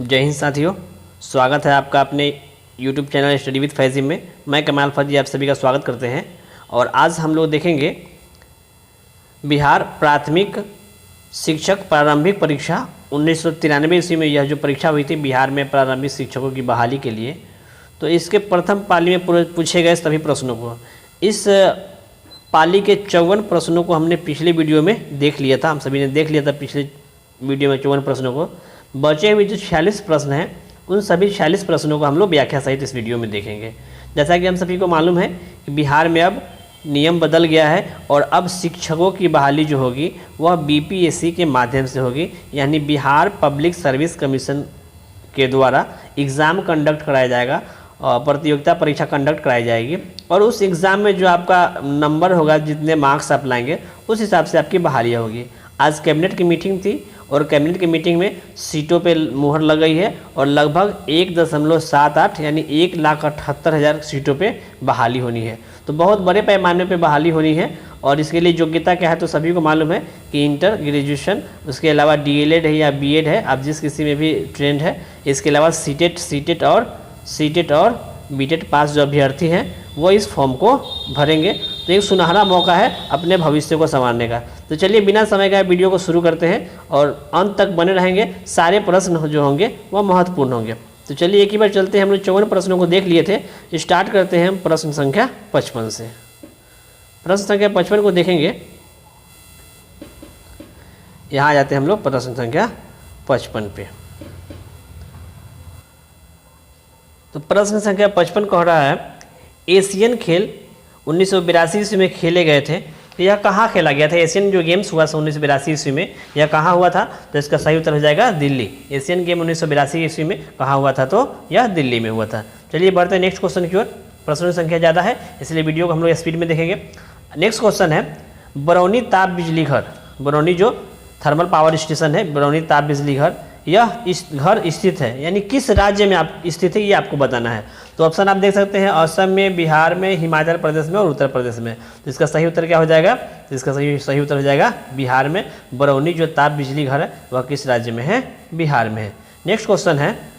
जय हिंद साथियों, स्वागत है आपका अपने YouTube चैनल स्टडी विद फैज़िम में। मैं कमाल फर्जी आप सभी का स्वागत करते हैं। और आज हम लोग देखेंगे बिहार प्राथमिक शिक्षक प्रारंभिक परीक्षा 1993 ईस्वी में यह जो परीक्षा हुई थी बिहार में प्रारंभिक शिक्षकों की बहाली के लिए। तो इसके प्रथम पाली में पूछे गए सभी प्रश्नों को, इस पाली के 54 प्रश्नों को हमने पिछले वीडियो में देख लिया था। हम सभी ने देख लिया था पिछले वीडियो में 54 प्रश्नों को। बचे हुए जो 46 प्रश्न हैं उन सभी 46 प्रश्नों को हम लोग व्याख्या सहित इस वीडियो में देखेंगे। जैसा कि हम सभी को मालूम है कि बिहार में अब नियम बदल गया है और अब शिक्षकों की बहाली जो होगी वह बीपीएससी के माध्यम से होगी, यानी बिहार पब्लिक सर्विस कमीशन के द्वारा एग्ज़ाम कंडक्ट कराया जाएगा और प्रतियोगिता परीक्षा कंडक्ट कराई जाएगी। और उस एग्ज़ाम में जो आपका नंबर होगा, जितने मार्क्स आप लाएंगे उस हिसाब से आपकी बहाली होगी। आज कैबिनेट की मीटिंग थी और कैबिनेट की मीटिंग में सीटों पे मुहर लग गई है और लगभग 1.78 यानी 1,78,000 सीटों पे बहाली होनी है। तो बहुत बड़े पैमाने पे बहाली होनी है। और इसके लिए योग्यता क्या है तो सभी को मालूम है कि इंटर ग्रेजुएशन, उसके अलावा डीएलएड है या बीएड है, आप जिस किसी में भी ट्रेंड है। इसके अलावा सीटेट और बीटेट पास जो अभ्यर्थी हैं वो इस फॉर्म को भरेंगे। तो एक सुनहरा मौका है अपने भविष्य को संवारने का। तो चलिए बिना समय का वीडियो को शुरू करते हैं और अंत तक बने रहेंगे। सारे प्रश्न जो होंगे वह महत्वपूर्ण होंगे। तो चलिए एक ही बार चलते हैं। हम लोग 54 प्रश्नों को देख लिए थे। स्टार्ट करते हैं हम प्रश्न संख्या 55 से। प्रश्न संख्या 55 को देखेंगे। यहाँ आ जाते हैं हम लोग प्रश्न संख्या 55 पे। तो प्रश्न संख्या 55 कह रहा है, एशियन खेल 1982 ईस्वी में खेले गए थे। तो यह कहाँ खेला गया था? एशियन जो गेम्स हुआ था 1982 ईस्वी में, यह कहाँ हुआ था? तो इसका सही उत्तर हो जाएगा दिल्ली। एशियन गेम 1982 ईस्वी में कहाँ हुआ था? तो यह दिल्ली में हुआ था। चलिए बढ़ते हैं नेक्स्ट क्वेश्चन की ओर। प्रश्नों की संख्या ज़्यादा है इसलिए वीडियो को हम लोग स्पीड में देखेंगे। नेक्स्ट क्वेश्चन है, बरौनी ताप बिजली घर, बरौनी जो थर्मल पावर स्टेशन है बरौनी ताप बिजली घर, यह इस घर स्थित है, यानी किस राज्य में आप स्थित है ये आपको बताना है। तो ऑप्शन आप देख सकते हैं, असम में, बिहार में, हिमाचल प्रदेश में और उत्तर प्रदेश में। तो इसका सही उत्तर क्या हो जाएगा? तो इसका सही उत्तर हो जाएगा बिहार में। बरौनी जो ताप बिजली घर है वह किस राज्य में है? बिहार में है। नेक्स्ट क्वेश्चन है,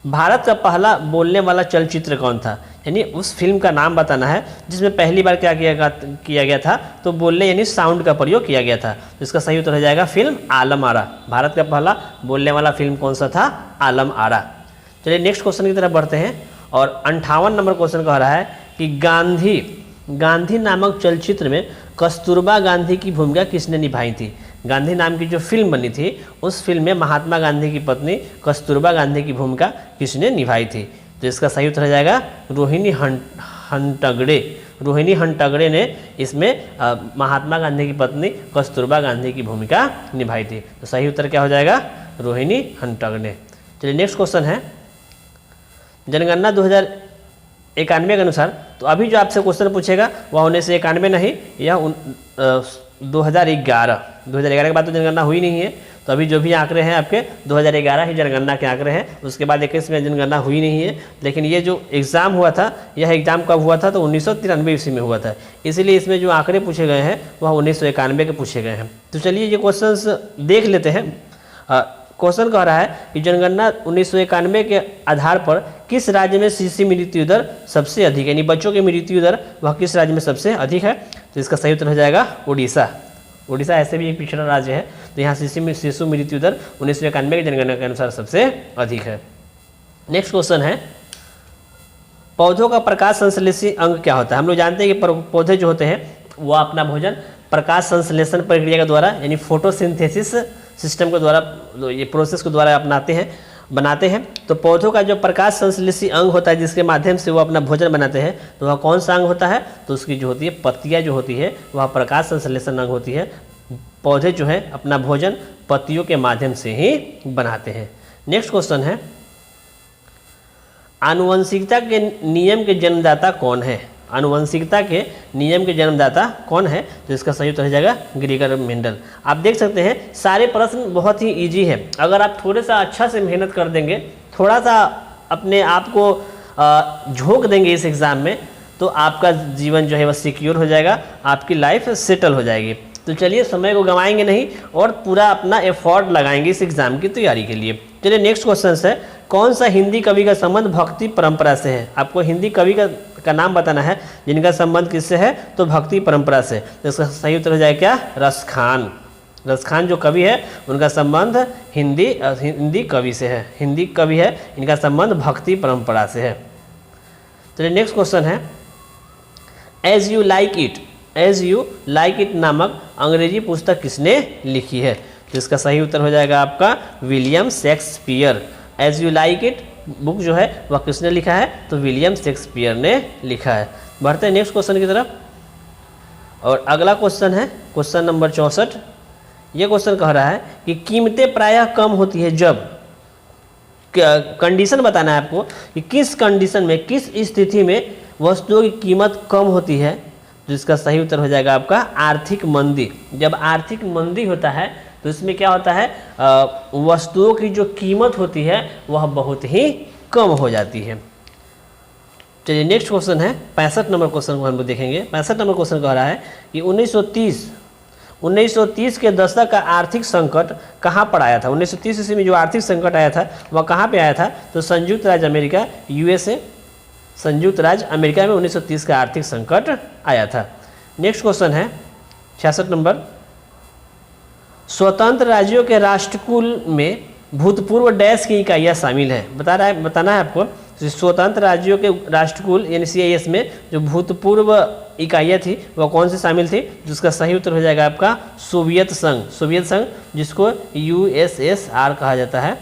भारत का पहला बोलने वाला चलचित्र कौन था? यानी उस फिल्म का नाम बताना है जिसमें पहली बार क्या किया गया था? तो बोलने यानी साउंड का प्रयोग किया गया था। तो इसका सही उत्तर हो जाएगा फिल्म आलम आरा। भारत का पहला बोलने वाला फिल्म कौन सा था? आलम आरा। चलिए नेक्स्ट क्वेश्चन की तरफ बढ़ते हैं। और 58 नंबर क्वेश्चन कह रहा है कि गांधी नामक चलचित्र में कस्तूरबा गांधी की भूमिका किसने निभाई थी? गांधी नाम की जो फिल्म बनी थी उस फिल्म में महात्मा गांधी की पत्नी कस्तूरबा गांधी की भूमिका किसने निभाई थी? तो इसका सही उत्तर हो जाएगा रोहिणी हंटगड़े। रोहिणी हंटगड़े ने इसमें महात्मा गांधी की पत्नी कस्तूरबा गांधी की भूमिका निभाई थी। तो सही उत्तर क्या हो जाएगा? रोहिणी हंटगड़े। चलिए नेक्स्ट क्वेश्चन है, जनगणना 2091 के अनुसार, तो अभी जो आपसे क्वेश्चन पूछेगा वह 1991 नहीं, यह 2011 के बाद तो जनगणना हुई नहीं है। तो अभी जो भी आंकड़े हैं आपके 2011 ही जनगणना के आंकड़े हैं। उसके बाद 21 में जनगणना हुई नहीं है। लेकिन ये जो एग्ज़ाम हुआ था, यह एग्ज़ाम कब हुआ था? तो 1993 ईस्वी में हुआ था। इसीलिए इसमें जो आंकड़े पूछे गए हैं वह 1991 के पूछे गए हैं। तो चलिए ये क्वेश्चंस देख लेते हैं। क्वेश्चन कह रहा है कि जनगणना 1991 के आधार पर किस राज्य में शिशु मृत्यु दर सबसे अधिक है, यानी बच्चों की मृत्यु दर वह किस राज्य में सबसे अधिक है? तो इसका सही उत्तर हो जाएगा उड़ीसा। उड़ीसा ऐसे भी एक पिछड़ा राज्य है। तो यहाँ शिशु मृत्यु दर 1991 की जनगणना के अनुसार सबसे अधिक है। नेक्स्ट क्वेश्चन है, पौधों का प्रकाश संश्लेषी अंग क्या होता है? हम लोग जानते हैं कि पौधे जो होते हैं वह अपना भोजन प्रकाश संश्लेषण प्रक्रिया के द्वारा यानी फोटोसिंथेसिस सिस्टम के द्वारा, ये प्रोसेस के द्वारा बनाते हैं। तो पौधों का जो प्रकाश संश्लेषी अंग होता है जिसके माध्यम से वो अपना भोजन बनाते हैं, तो वह कौन सा अंग होता है? तो उसकी जो होती है पत्तियां जो होती है वह प्रकाश संश्लेषण अंग होती है। पौधे जो है अपना भोजन पत्तियों के माध्यम से ही बनाते हैं। नेक्स्ट क्वेश्चन है, आनुवंशिकता के नियम के जन्मदाता कौन है? आनुवंशिकता के नियम के जन्मदाता कौन है? तो इसका सही उत्तर हो जाएगा ग्रेगर मेंडल। आप देख सकते हैं सारे प्रश्न बहुत ही इजी है। अगर आप थोड़े सा अच्छा से मेहनत कर देंगे, थोड़ा सा अपने आप को झोंक देंगे इस एग्ज़ाम में, तो आपका जीवन जो है वह सिक्योर हो जाएगा, आपकी लाइफ सेटल हो जाएगी। तो चलिए समय को गंवाएंगे नहीं और पूरा अपना एफर्ट लगाएंगे इस एग्ज़ाम की तैयारी के लिए। चलिए नेक्स्ट क्वेश्चन है, कौन सा हिंदी कवि का संबंध भक्ति परंपरा से है? आपको हिंदी कवि का नाम बताना है जिनका संबंध किससे है, तो भक्ति परंपरा से। तो इसका सही उत्तर हो जाएगा क्या, रसखान। रसखान जो कवि है उनका संबंध हिंदी कवि से है, हिंदी कवि है, इनका संबंध भक्ति परंपरा से है। चलिए नेक्स्ट क्वेश्चन है, एज यू लाइक इट नामक अंग्रेजी पुस्तक किसने लिखी है? तो इसका सही उत्तर हो जाएगा आपका William Shakespeare. As you like it book जो है वह किसने लिखा है, तो विलियम शेक्सपियर ने लिखा है। बढ़ते हैं नेक्स्ट क्वेश्चन की तरफ, और अगला क्वेश्चन है क्वेश्चन नंबर 64। ये क्वेश्चन कह रहा है कि कीमतें प्रायः कम होती है जब, कंडीशन बताना है आपको कि किस कंडीशन में, किस स्थिति में वस्तुओं की कीमत कम होती है। तो इसका सही उत्तर हो जाएगा आपका आर्थिक मंदी। जब आर्थिक मंदी होता है तो इसमें क्या होता है, वस्तुओं की जो कीमत होती है वह बहुत ही कम हो जाती है। चलिए नेक्स्ट क्वेश्चन है 65 नंबर क्वेश्चन को हम लोग देखेंगे। 65 नंबर क्वेश्चन कह रहा है कि 1930 के दशक का आर्थिक संकट कहाँ पर आया था? 1930 ईस्वी में जो आर्थिक संकट आया था वह कहाँ पे आया था? तो संयुक्त राज्य अमेरिका, USA, संयुक्त राज्य अमेरिका में 1930 का आर्थिक संकट आया था। नेक्स्ट क्वेश्चन है 66 नंबर, स्वतंत्र राज्यों के राष्ट्रकुल में भूतपूर्व डैश की इकाइयाँ शामिल है। बताना है आपको, स्वतंत्र राज्यों के राष्ट्रकुल यानी CIS में जो भूतपूर्व इकाइयाँ थी वह कौन सी शामिल थी? जिसका सही उत्तर हो जाएगा आपका सोवियत संघ, जिसको USSR कहा जाता है,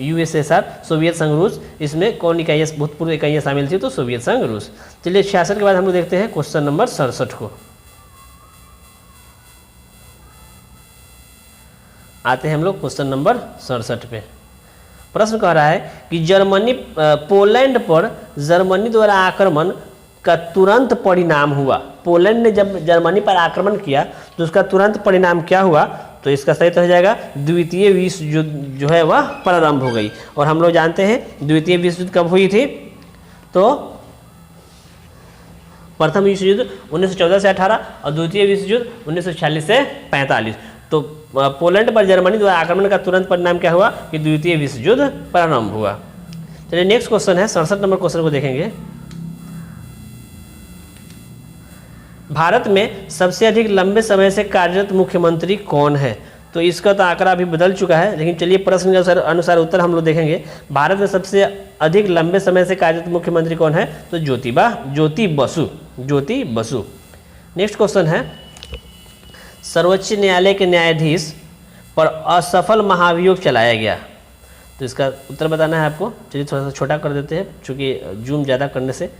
USSR, सोवियत संघ रूस। इसमें कौन इकाइयाँ, भूतपूर्व इकाइयाँ शामिल थी? तो सोवियत संघ रूस। चलिए 66 के बाद हम लोग देखते हैं क्वेश्चन नंबर 67 को। आते हैं हम लोग क्वेश्चन नंबर 67 पे। प्रश्न कह रहा है कि पोलैंड पर जर्मनी द्वारा आक्रमण का तुरंत परिणाम हुआ। पोलैंड ने जब जर्मनी पर आक्रमण किया तो उसका तुरंत परिणाम क्या हुआ? तो इसका सही हो जाएगा द्वितीय विश्व युद्ध जो है वह प्रारंभ हो गई। और हम लोग जानते हैं द्वितीय विश्व युद्ध कब हुई थी? तो प्रथम विश्व युद्ध 1914 से 18 और द्वितीय विश्व युद्ध 1946 से 45। तो पोलैंड पर जर्मनी द्वारा आक्रमण का तुरंत परिणाम क्या हुआ कि द्वितीय विश्व युद्ध प्रारंभ हुआ। चलिए नेक्स्ट क्वेश्चन है 67 नंबर क्वेश्चन को देखेंगे। भारत में सबसे अधिक लंबे समय से कार्यरत मुख्यमंत्री कौन है? तो इसका तो आंकड़ा अभी बदल चुका है, लेकिन चलिए प्रश्न के अनुसार उत्तर हम लोग देखेंगे। भारत में सबसे अधिक लंबे समय से कार्यरत मुख्यमंत्री कौन है? तो ज्योति बसु। नेक्स्ट क्वेश्चन है, सर्वोच्च न्यायालय के न्यायाधीश पर असफल महाभियोग चलाया गया। तो इसका उत्तर बताना है आपको। चलिए थोड़ा सा छोटा कर देते हैं, क्योंकि जूम ज़्यादा करने से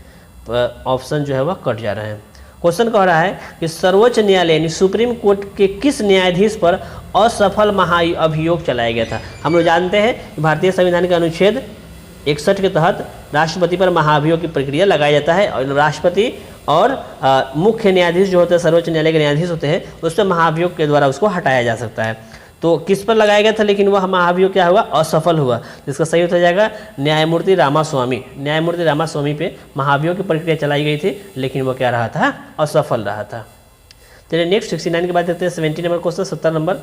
ऑप्शन जो है वह कट जा रहे हैं। क्वेश्चन कह रहा है कि सर्वोच्च न्यायालय यानी सुप्रीम कोर्ट के किस न्यायाधीश पर असफल महाअभियोग चलाया गया था? हम लोग जानते हैं कि भारतीय संविधान के अनुच्छेद 61 के तहत राष्ट्रपति पर महाअभियोग की प्रक्रिया लगाया जाता है, और राष्ट्रपति और मुख्य न्यायाधीश जो होते हैं, सर्वोच्च न्यायालय के न्यायाधीश होते हैं, उस पर महाअभियोग के द्वारा उसको हटाया जा सकता है। तो किस पर लगाया गया था, लेकिन वह महाअभियोग क्या हुआ? असफल हुआ। जिसका सही उत्तर हो जाएगा न्यायमूर्ति रामास्वामी पे महाअभियोग की प्रक्रिया चलाई गई थी, लेकिन वह क्या रहा था? असफल रहा था। चलिए नेक्स्ट 69 के बाद देखते हैं 70 नंबर क्वेश्चन। 70 नंबर,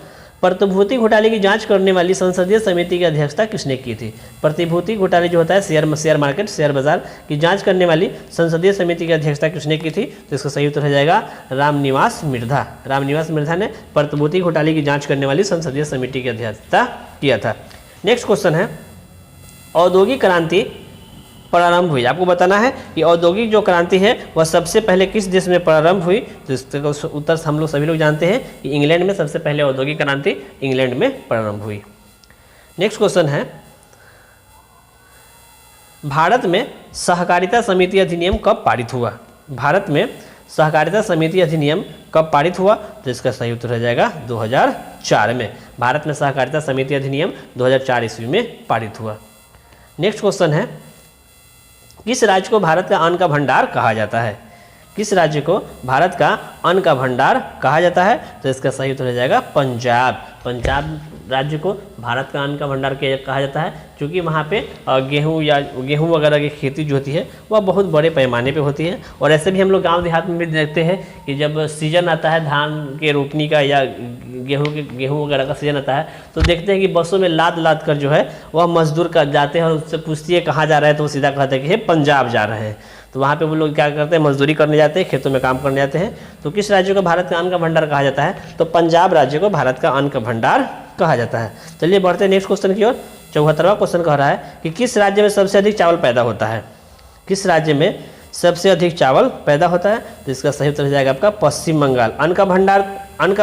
प्रतिभूति घोटाले की जांच करने वाली संसदीय समिति की अध्यक्षता किसने की थी? प्रतिभूति घोटाले जो होता है शेयर मार्केट, शेयर बाजार की जांच करने वाली संसदीय समिति की अध्यक्षता किसने की थी? तो इसका सही उत्तर हो जाएगा रामनिवास मिर्धा ने प्रतिभूति घोटाले की जांच करने वाली संसदीय समिति की अध्यक्षता किया था। नेक्स्ट क्वेश्चन है, औद्योगिक क्रांति प्रारंभ हुई। आपको बताना है कि औद्योगिक जो क्रांति है वह सबसे पहले किस देश में प्रारंभ हुई? तो इसका उत्तर हम लोग सभी लोग जानते हैं कि इंग्लैंड में सबसे पहले औद्योगिक क्रांति इंग्लैंड में प्रारंभ हुई। नेक्स्ट क्वेश्चन है, भारत में सहकारिता समिति अधिनियम कब पारित हुआ? भारत में सहकारिता समिति अधिनियम कब पारित हुआ? तो इसका सही उत्तर हो जाएगा 2004 में। भारत में सहकारिता समिति अधिनियम 2004 ईस्वी में पारित हुआ। नेक्स्ट क्वेश्चन है, किस राज्य को भारत का अन्न का भंडार कहा जाता है? किस राज्य को भारत का अन्न का भंडार कहा जाता है? तो इसका सही उत्तर हो जाएगा पंजाब राज्य को भारत का अन्न का भंडार कहा जाता है, क्योंकि वहाँ पे गेहूँ वगैरह की खेती जो होती है वह बहुत बड़े पैमाने पे होती है। और ऐसे भी हम लोग गांव देहात में भी देखते हैं कि जब सीजन आता है धान के रोपनी का या गेहूँ वगैरह का सीजन आता है, तो देखते हैं कि बसों में लाद कर जो है वह मजदूर का जाते हैं और उससे पूछती है कहाँ जा रहे हैं, तो वो सीधा कहते हैं कि पंजाब जा रहे हैं। तो वहाँ पे वो लोग क्या करते हैं, मजदूरी करने जाते हैं, खेतों में काम करने जाते हैं। तो किस राज्य को भारत का अन्न का भंडार कहा जाता है, तो पंजाब राज्य को भारत का अन्न का भंडार कहा जाता है। चलिए बढ़ते हैं नेक्स्ट क्वेश्चन की ओर। 74वां क्वेश्चन कह रहा है कि किस राज्य में सबसे अधिक चावल पैदा होता है, किस राज्य में सबसे अधिक चावल पैदा होता है, तो इसका सही उत्तर हो जाएगा आपका पश्चिम बंगाल। अन्न का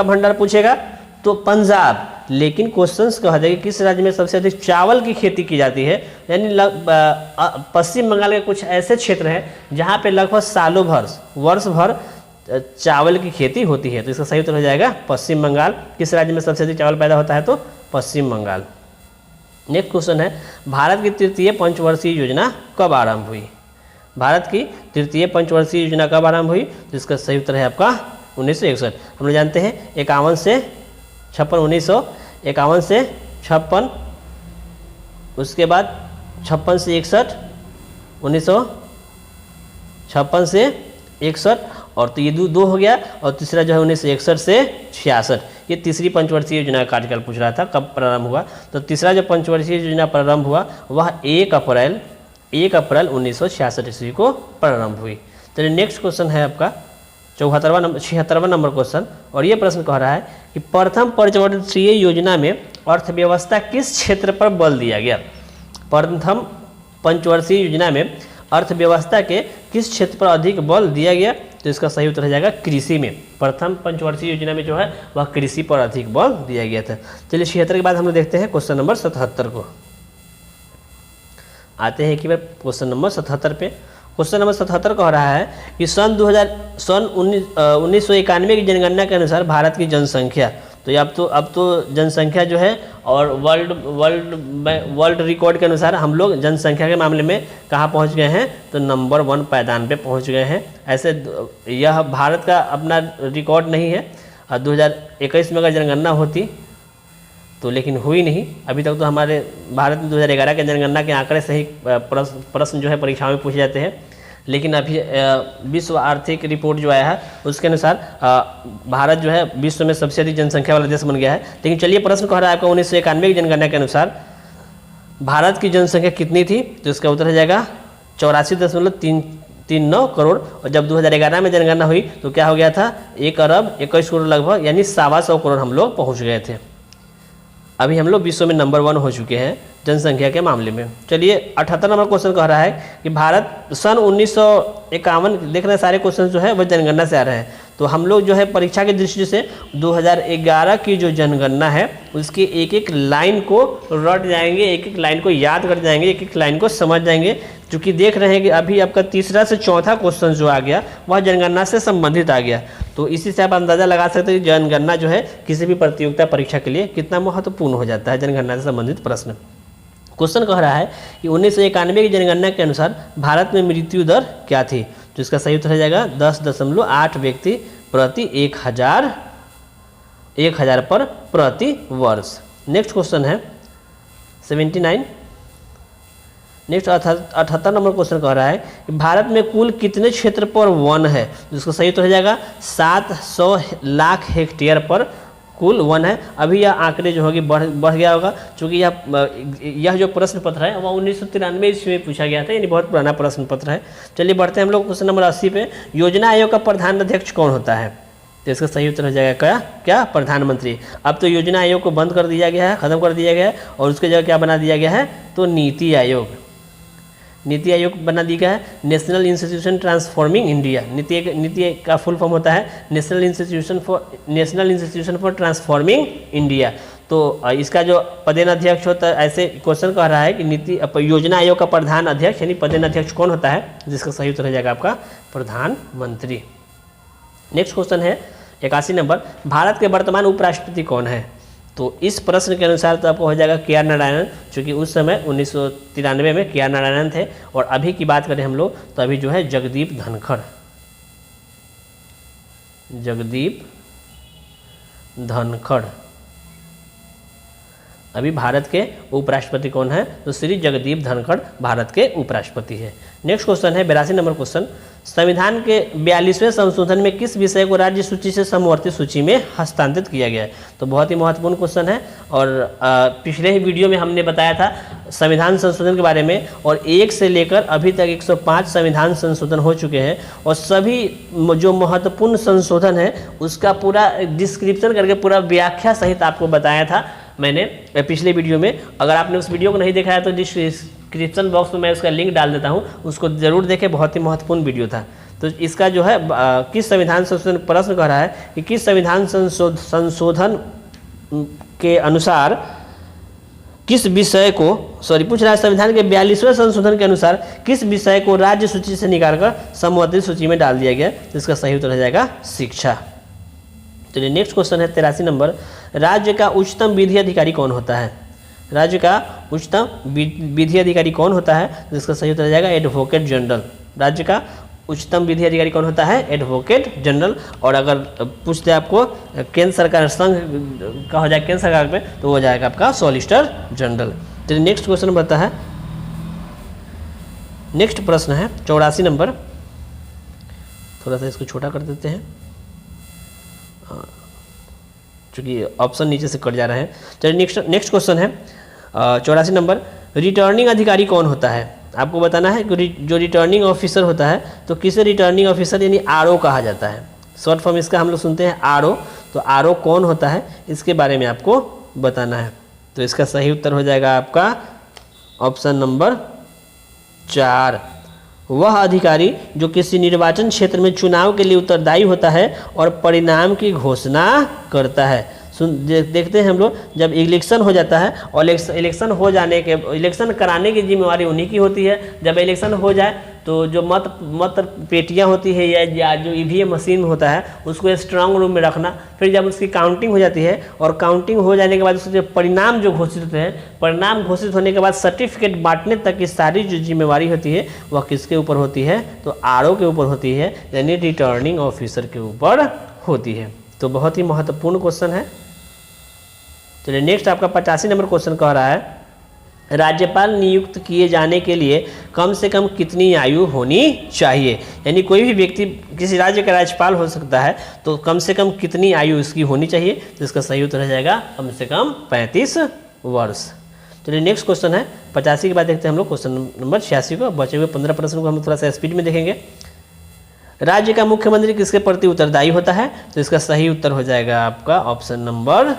भंडार पूछेगा तो पंजाब, लेकिन क्वेश्चंस कहा जाएगा किस राज्य में सबसे अधिक चावल की खेती की जाती है, यानी पश्चिम बंगाल के कुछ ऐसे क्षेत्र हैं जहाँ पे लगभग सालों भर वर्ष भर चावल की खेती होती है। तो इसका सही उत्तर हो जाएगा पश्चिम बंगाल। किस राज्य में सबसे अधिक चावल पैदा होता है, तो पश्चिम बंगाल। नेक्स्ट क्वेश्चन है भारत की तृतीय पंचवर्षीय योजना कब आरंभ हुई, भारत की तृतीय पंचवर्षीय योजना कब आरंभ हुई, तो इसका सही उत्तर है आपका 1961। हम लोग जानते हैं 51 से 56, 1951 से 56, उसके बाद 56 से 61, 1956 से 61, और तो ये दो हो गया, और तीसरा जो है 1961 से 66। ये तीसरी पंचवर्षीय योजना का कार्यकाल पूछ रहा था कब प्रारंभ हुआ, तो तीसरा जो पंचवर्षीय योजना प्रारंभ हुआ वह 1 अप्रैल 1966 ईस्वी को प्रारंभ हुई। चलिए नेक्स्ट क्वेश्चन है आपका 76वां नंबर क्वेश्चन, और ये प्रश्न कह रहा है कि प्रथम पंचवर्षीय योजना में अर्थव्यवस्था किस क्षेत्र पर बल दिया गया, प्रथम पंचवर्षीय योजना में अर्थव्यवस्था के किस क्षेत्र पर अधिक बल दिया गया, तो इसका सही उत्तर हो जाएगा कृषि में। प्रथम पंचवर्षीय योजना में जो है वह कृषि पर अधिक बल दिया गया था। चलिए 76 के बाद हम लोग देखते हैं क्वेश्चन नंबर 77 को। आते हैं कि क्वेश्चन नंबर 77 पे। क्वेश्चन नंबर 77 कह रहा है कि सन 1991 की जनगणना के अनुसार भारत की जनसंख्या, तो अब तो जनसंख्या जो है और वर्ल्ड रिकॉर्ड के अनुसार हम लोग जनसंख्या के मामले में कहाँ पहुँच गए हैं, तो नंबर 1 पायदान पे पहुँच गए हैं। ऐसे यह भारत का अपना रिकॉर्ड नहीं है, 2021 में अगर जनगणना होती तो लेकिन हुई नहीं अभी तक। तो हमारे भारत में 2011 के जनगणना के आंकड़े से ही प्रश्न जो है परीक्षाओं में पूछे जाते हैं, लेकिन अभी विश्व आर्थिक रिपोर्ट जो आया है उसके अनुसार भारत जो है विश्व में सबसे अधिक जनसंख्या वाला देश बन गया है। लेकिन चलिए प्रश्न कह रहा है आपका 1991 की जनगणना के अनुसार भारत की जनसंख्या कितनी थी, तो इसका उत्तर हो जाएगा 84.39 करोड़। और जब 2011 में जनगणना हुई तो क्या हो गया था, 1 अरब 21 करोड़ लगभग, यानी 125 करोड़ हम लोग पहुँच गए थे। अभी हम लोग विश्व में नंबर 1 हो चुके हैं जनसंख्या के मामले में। चलिए 78 नंबर क्वेश्चन कह रहा है कि भारत सन 1951, देख रहे हैं सारे क्वेश्चन जो है वह जनगणना से आ रहे हैं। तो हम लोग जो है परीक्षा की दृष्टि से 2011 की जो जनगणना है उसकी एक एक लाइन को रट जाएंगे, एक एक लाइन को याद कर जाएंगे, एक एक लाइन को समझ जाएंगे, क्योंकि देख रहे हैं कि अभी आपका तीसरा से चौथा क्वेश्चन जो आ गया वह जनगणना से संबंधित आ गया। तो इसी से आप अंदाजा लगा सकते हैं कि जनगणना जो है किसी भी प्रतियोगिता परीक्षा के लिए कितना महत्वपूर्ण हो जाता है जनगणना से संबंधित प्रश्न। क्वेश्चन कह रहा है कि 1991 की जनगणना के अनुसार भारत में मृत्यु दर क्या थी, तो इसका सही उत्तर हो जाएगा 10.8 व्यक्ति प्रति 1000 पर प्रति वर्ष। नेक्स्ट क्वेश्चन है 79। नेक्स्ट 78 नंबर क्वेश्चन कह रहा है कि भारत में कुल कितने क्षेत्र पर वन है, तो इसका सही उत्तर हो जाएगा 700 लाख हेक्टेयर पर कुल वन है। अभी यह आंकड़े जो होगी बढ़ गया होगा, क्योंकि यह जो प्रश्न पत्र है वह 1993 ईस्वी में पूछा गया था, यानी बहुत पुराना प्रश्न पत्र है। चलिए बढ़ते हैं हम लोग क्वेश्चन नंबर 80 पे। योजना आयोग का प्रधान अध्यक्ष कौन होता है, तो इसका सही उत्तर हो जाएगा क्या प्रधानमंत्री। अब तो योजना आयोग को बंद कर दिया गया है, खत्म कर दिया गया है, और उसके जगह क्या बना दिया गया है, तो नीति आयोग बना दिया गया है। नेशनल इंस्टीट्यूशन ट्रांसफॉर्मिंग इंडिया, नीति का फुल फॉर्म होता है national institution for transforming India. तो इसका जो पदेनाध्यक्ष होता है, ऐसे क्वेश्चन कह रहा है कि योजना आयोग का प्रधान अध्यक्ष यानी पदेनाध्यक्ष कौन होता है, जिसका सही उत्तर हो जाएगा आपका प्रधानमंत्री। नेक्स्ट क्वेश्चन है 81 नंबर, भारत के वर्तमान उपराष्ट्रपति कौन है, तो इस प्रश्न के अनुसार तो आपको हो जाएगा KR नारायणन, क्योंकि उस समय 1993 में KR नारायणन थे। और अभी की बात करें हम लोग तो अभी जो है जगदीप धनखड़ अभी भारत के उपराष्ट्रपति कौन है? तो श्री जगदीप धनखड़ भारत के उपराष्ट्रपति है। नेक्स्ट क्वेश्चन है 82 नंबर क्वेश्चन, संविधान के 42वें संशोधन में किस विषय को राज्य सूची से समवर्ती सूची में हस्तांतरित किया गया है? तो बहुत ही महत्वपूर्ण क्वेश्चन है और पिछले ही वीडियो में हमने बताया था संविधान संशोधन के बारे में, और 1 से लेकर अभी तक 105 संविधान संशोधन हो चुके हैं और सभी जो महत्वपूर्ण संशोधन है उसका पूरा डिस्क्रिप्शन करके पूरा व्याख्या सहित आपको बताया था मैंने पिछले वीडियो में। अगर आपने उस वीडियो को नहीं देखा है तो डिस्क्रिप्शन बॉक्स में मैं उसका लिंक डाल देता हूँ, उसको ज़रूर देखें, बहुत ही महत्वपूर्ण वीडियो था। तो इसका जो है किस संविधान संशोधन प्रश्न कह रहा है कि किस संविधान संशोधन के अनुसार किस विषय को पूछ रहा है, संविधान के 42वें संशोधन के अनुसार किस विषय को राज्य सूची से निकालकर समवर्ती सूची में डाल दिया गया? तो इसका सही उत्तर हो जाएगा शिक्षा। चलिए नेक्स्ट क्वेश्चन है 83 नंबर, राज्य का उच्चतम विधि अधिकारी कौन होता है? राज्य का उच्चतम विधि अधिकारी कौन होता है? तो इसका सही उत्तर हो जाएगा एडवोकेट जनरल। राज्य का उच्चतम विधि अधिकारी कौन होता है? Advocate general. और अगर पूछते आपको केंद्र सरकार संघ का हो जाए केंद्र सरकार पे, तो हो जाएगा आपका सॉलिसिटर जनरल। चलिए नेक्स्ट क्वेश्चन बनता है, नेक्स्ट प्रश्न है 84 नंबर, थोड़ा सा इसको छोटा कर देते हैं क्योंकि ऑप्शन नीचे से कट जा रहे हैं। चलिए नेक्स्ट क्वेश्चन है 84 नंबर, रिटर्निंग अधिकारी कौन होता है? आपको बताना है कि जो रिटर्निंग ऑफिसर होता है तो किसे रिटर्निंग ऑफिसर यानी आरओ कहा जाता है। शॉर्ट फॉर्म इसका हम लोग सुनते हैं आरओ। तो आरओ कौन होता है इसके बारे में आपको बताना है। तो इसका सही उत्तर हो जाएगा आपका ऑप्शन नंबर 4, वह अधिकारी जो किसी निर्वाचन क्षेत्र में चुनाव के लिए उत्तरदायी होता है और परिणाम की घोषणा करता है। देखते हैं हम लोग, जब इलेक्शन हो जाता है और इलेक्शन कराने की जिम्मेवारी उन्हीं की होती है। जब इलेक्शन हो जाए तो जो मत पेटियां होती है या जो ईवीएम मशीन होता है उसको स्ट्रांग रूम में रखना, फिर जब उसकी काउंटिंग हो जाती है और काउंटिंग हो जाने के बाद उसके परिणाम जो घोषित होते हैं, परिणाम घोषित होने के बाद सर्टिफिकेट बांटने तक की सारी जो जिम्मेवारी होती है वह किसके ऊपर होती है? तो आरओ के ऊपर होती है, यानी रिटर्निंग ऑफिसर के ऊपर होती है। तो बहुत ही महत्वपूर्ण क्वेश्चन है। चलिए नेक्स्ट आपका 85 नंबर क्वेश्चन कह रहा है, राज्यपाल नियुक्त किए जाने के लिए कम से कम कितनी आयु होनी चाहिए? यानी कोई भी व्यक्ति किसी राज्य का राज्यपाल हो सकता है तो कम से कम कितनी आयु उसकी होनी चाहिए? तो इसका सही उत्तर हो जाएगा कम से कम 35 वर्ष। चलिए नेक्स्ट क्वेश्चन है 85 के बाद देखते हैं हम लोग क्वेश्चन नंबर 86 को। बचे हुए 15 प्रश्न को हम थोड़ा सा स्पीड में देखेंगे। राज्य का मुख्यमंत्री किसके प्रति उत्तरदायी होता है? तो इसका सही उत्तर हो जाएगा आपका ऑप्शन नंबर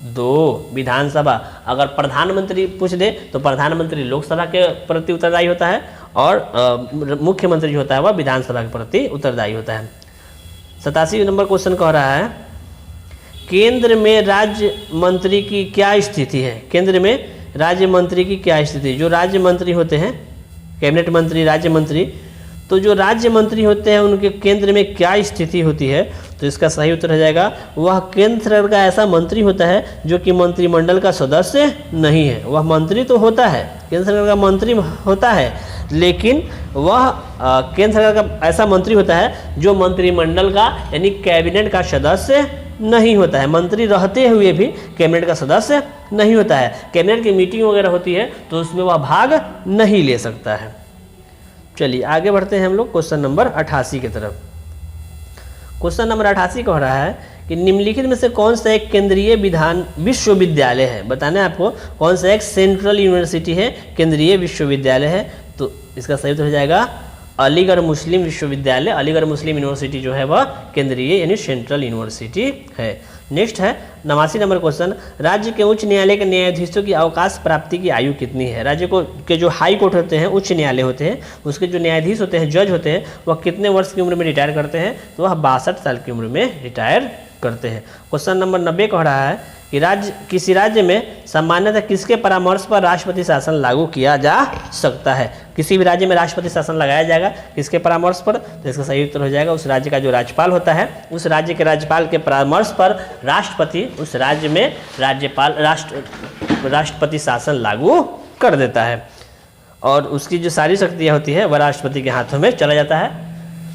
2, विधानसभा। अगर प्रधानमंत्री पूछ दे तो प्रधानमंत्री लोकसभा के प्रति उत्तरदायी होता है और मुख्यमंत्री जो होता है वह विधानसभा के प्रति उत्तरदायी होता है। 87 नंबर क्वेश्चन कह रहा है, केंद्र में राज्य मंत्री की क्या स्थिति है? केंद्र में राज्य मंत्री की क्या स्थिति? जो राज्य मंत्री होते हैं, कैबिनेट मंत्री, राज्य मंत्री, तो जो राज्य मंत्री होते हैं उनके केंद्र में क्या स्थिति होती है? तो इसका सही उत्तर हो जाएगा, वह केंद्र सरकार का ऐसा मंत्री होता है जो कि मंत्रिमंडल का सदस्य नहीं है। वह मंत्री तो होता है, केंद्र सरकार का मंत्री होता है, लेकिन वह केंद्र सरकार का ऐसा मंत्री होता है जो मंत्रिमंडल का यानी कैबिनेट का सदस्य नहीं होता है। मंत्री रहते हुए भी कैबिनेट का सदस्य नहीं होता है। कैबिनेट की मीटिंग वगैरह होती है तो उसमें वह भाग नहीं ले सकता है। चलिए आगे बढ़ते हैं हम लोग क्वेश्चन नंबर 88 की तरफ। क्वेश्चन नंबर 88 कह रहा है कि निम्नलिखित में से कौन सा एक केंद्रीय विश्वविद्यालय है? बताना है आपको कौन सा एक सेंट्रल यूनिवर्सिटी है, केंद्रीय विश्वविद्यालय है। तो इसका सही उत्तर हो जाएगा अलीगढ़ मुस्लिम विश्वविद्यालय। अलीगढ़ मुस्लिम यूनिवर्सिटी जो है वह केंद्रीय यानी सेंट्रल यूनिवर्सिटी है। नेक्स्ट है 89 नंबर क्वेश्चन, राज्य के उच्च न्यायालय के न्यायाधीशों की अवकाश प्राप्ति की आयु कितनी है? राज्य को के जो हाई कोर्ट होते हैं, उच्च न्यायालय होते हैं, उसके जो न्यायाधीश होते हैं, जज होते हैं, वह कितने वर्ष की उम्र में रिटायर करते हैं? तो वह 62 साल की उम्र में रिटायर करते हैं। क्वेश्चन नंबर 90 कह रहा है कि किसी राज्य में सामान्यतः किसके परामर्श पर राष्ट्रपति शासन लागू किया जा सकता है? किसी भी राज्य में राष्ट्रपति शासन लगाया जाएगा किसके परामर्श पर? तो इसका सही उत्तर हो जाएगा उस राज्य का जो राज्यपाल होता है, उस राज्य के राज्यपाल के परामर्श पर राष्ट्रपति उस राज्य में राष्ट्रपति शासन लागू कर देता है और उसकी जो सारी शक्तियाँ होती है वह राष्ट्रपति के हाथों में चला जाता है।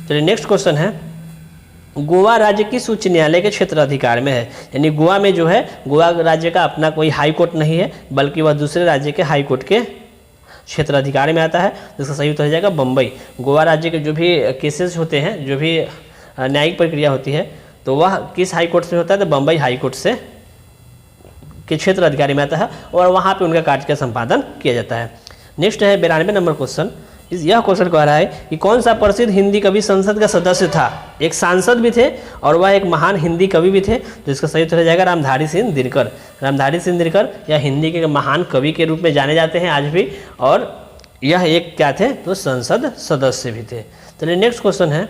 चलिए नेक्स्ट क्वेश्चन है गोवा राज्य किस उच्च न्यायालय के क्षेत्र अधिकार में है। यानी गोवा में जो है, गोवा राज्य का अपना कोई हाई कोर्ट नहीं है, बल्कि वह दूसरे राज्य के हाई कोर्ट के क्षेत्र अधिकार में आता है। जिसका सही उत्तर हो जाएगा बम्बई। गोवा राज्य के जो भी केसेस होते हैं, जो भी न्यायिक प्रक्रिया होती है, तो वह किस हाई कोर्ट से होता है, तो बम्बई हाई कोर्ट से के क्षेत्र अधिकारी में आता है और वहाँ पे उनका कार्य का संपादन किया जाता है। नेक्स्ट है 92 नंबर क्वेश्चन। यह क्वेश्चन कह रहा है कि कौन सा प्रसिद्ध हिंदी कवि संसद का सदस्य था। एक सांसद भी थे और वह एक महान हिंदी कवि भी थे। तो इसका सही उत्तर हो जाएगा रामधारी सिंह दिनकर। रामधारी सिंह दिनकर या हिंदी के महान कवि के रूप में जाने जाते हैं आज भी, और यह एक क्या थे, तो संसद सदस्य भी थे। चलिए नेक्स्ट क्वेश्चन है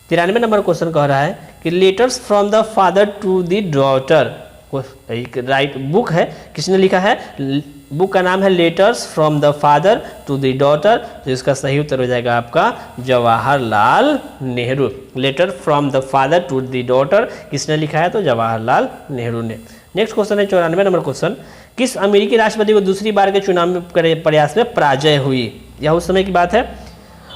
93 नंबर क्वेश्चन कह रहा है कि letters from the father to the daughter, एक राइट बुक है, किसने लिखा है, बुक का नाम है letters from the father to the daughter. तो इसका सही उत्तर हो जाएगा आपका Jawaharlal Nehru. Letter from the father to the daughter किसने लिखा है, तो जवाहरलाल नेहरू ने। नेक्स्ट क्वेश्चन है 94 नंबर क्वेश्चन। किस अमेरिकी राष्ट्रपति को दूसरी बार के चुनाव प्रयास में पराजय हुई। यह उस समय की बात है।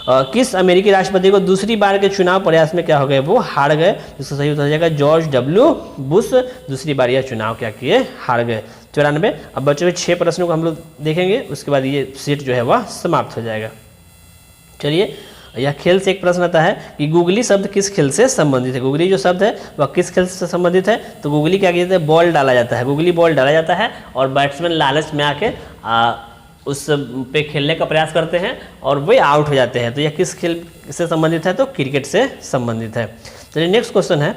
किस अमेरिकी राष्ट्रपति को दूसरी बार के चुनाव प्रयास में क्या हो गए, वो हार गए। जिसका सही उत्तर हो जाएगा जॉर्ज डब्ल्यू बुश। दूसरी बार यह चुनाव क्या किए, हार गए। 94। अब बचे हुए 6 प्रश्नों को हम लोग देखेंगे, उसके बाद ये सेट जो है वह समाप्त हो जाएगा। चलिए, यह खेल से एक प्रश्न आता है कि गुगली शब्द किस खेल से संबंधित है। गुगली जो शब्द है वह किस खेल से संबंधित है, तो गुगली क्या कहते हैं, बॉल डाला जाता है। गुगली बॉल डाला जाता है और बैट्समैन लालच में आके उस पे खेलने का प्रयास करते हैं और वे आउट हो जाते हैं। तो यह किस खेल से संबंधित है, तो क्रिकेट से संबंधित है। चलिए नेक्स्ट क्वेश्चन है,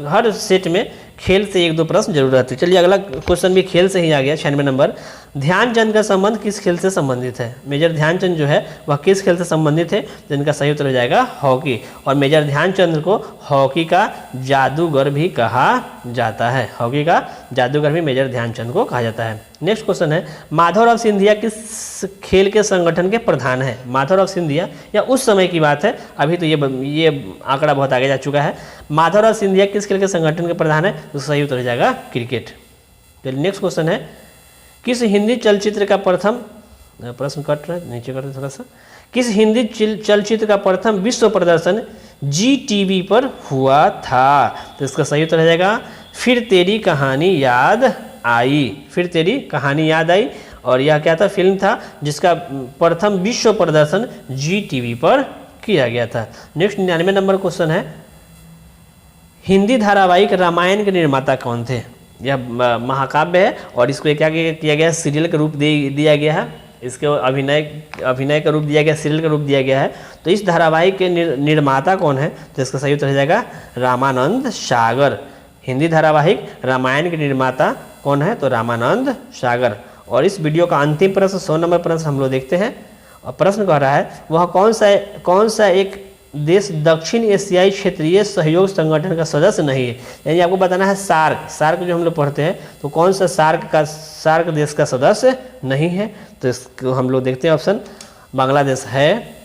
हर सेट में खेल से 1-2 प्रश्न जरूर रहते हैं। चलिए अगला क्वेश्चन भी खेल से ही आ गया। 96 नंबर। ध्यानचंद का संबंध किस खेल से संबंधित है। मेजर ध्यानचंद जो है वह किस खेल से संबंधित है, जिनका सही उत्तर हो जाएगा हॉकी। और मेजर ध्यानचंद को हॉकी का जादूगर भी कहा जाता है। हॉकी का जादूगर भी मेजर ध्यानचंद को कहा जाता है। नेक्स्ट क्वेश्चन है, माधवराव सिंधिया किस खेल के संगठन के प्रधान है। माधवराव सिंधिया, या उस समय की बात है, अभी तो ये आंकड़ा बहुत आगे जा चुका है। माधवराव सिंधिया किस खेल के संगठन के प्रधान है, तो सही उत्तर हो जाएगा क्रिकेट। चलिए नेक्स्ट क्वेश्चन है, किस हिंदी चलचित्र का प्रथम, प्रश्न कट रहा है, नीचे करते थोड़ा सा। किस हिंदी चलचित्र का प्रथम विश्व प्रदर्शन GTV पर हुआ था। तो इसका सही उत्तर हो जाएगा फिर तेरी कहानी याद आई। फिर तेरी कहानी याद आई। और यह क्या था, फिल्म था जिसका प्रथम विश्व प्रदर्शन GTV पर किया गया था। नेक्स्ट 99 नंबर क्वेश्चन है, हिंदी धारावाहिक रामायण के निर्माता कौन थे। यह महाकाव्य है और इसको क्या किया गया, सीरियल का रूप दिया गया है। इसको अभिनय का रूप दिया गया, सीरियल का रूप दिया गया है। तो इस धारावाहिक के निर्माता कौन है, तो इसका सही उत्तर हो जाएगा रामानंद सागर। हिंदी धारावाहिक रामायण के निर्माता कौन है, तो रामानंद सागर। और इस वीडियो का अंतिम प्रश्न 100 नंबर प्रश्न हम लोग देखते हैं। और प्रश्न कह रहा है, वह कौन सा एक देश दक्षिण एशियाई क्षेत्रीय सहयोग संगठन का सदस्य नहीं है। यानी आपको बताना है सार्क जो हम लोग पढ़ते हैं, तो कौन सा सार्क देश का सदस्य नहीं है। तो इसको हम लोग देखते हैं ऑप्शन, बांग्लादेश है,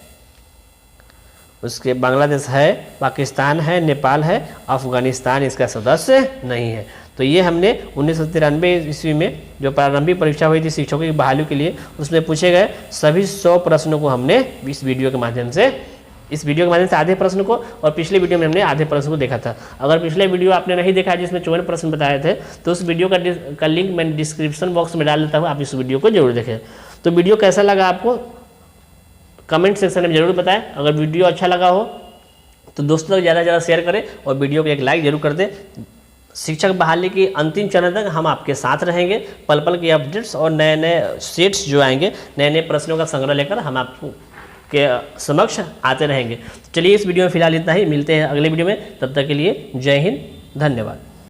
उसके बांग्लादेश है, पाकिस्तान है, नेपाल है, अफगानिस्तान इसका सदस्य नहीं है। तो ये हमने 1993 ईस्वी में जो प्रारंभिक परीक्षा हुई थी शिक्षकों की बहाली के लिए, उसमें पूछे गए सभी 100 प्रश्नों को हमने इस वीडियो के माध्यम से आधे प्रश्न को, और पिछले वीडियो में हमने आधे प्रश्न को देखा था। अगर पिछले वीडियो आपने नहीं देखा जिसमें 54 प्रश्न बताए थे, तो उस वीडियो का लिंक मैं डिस्क्रिप्शन बॉक्स में डाल देता हूँ, आप इस वीडियो को जरूर देखें। तो वीडियो कैसा लगा आपको कमेंट सेक्शन में जरूर बताएं। अगर वीडियो अच्छा लगा हो तो दोस्तों तक ज़्यादा से ज़्यादा शेयर करें और वीडियो को एक लाइक जरूर कर दें। शिक्षक बहाली की अंतिम चरण तक हम आपके साथ रहेंगे। पल पल की अपडेट्स और नए नए सेट्स जो आएंगे, नए नए प्रश्नों का संग्रह लेकर हम आपको के समक्ष आते रहेंगे। चलिए इस वीडियो में फिलहाल इतना ही, मिलते हैं अगले वीडियो में। तब तक के लिए जय हिंद, धन्यवाद।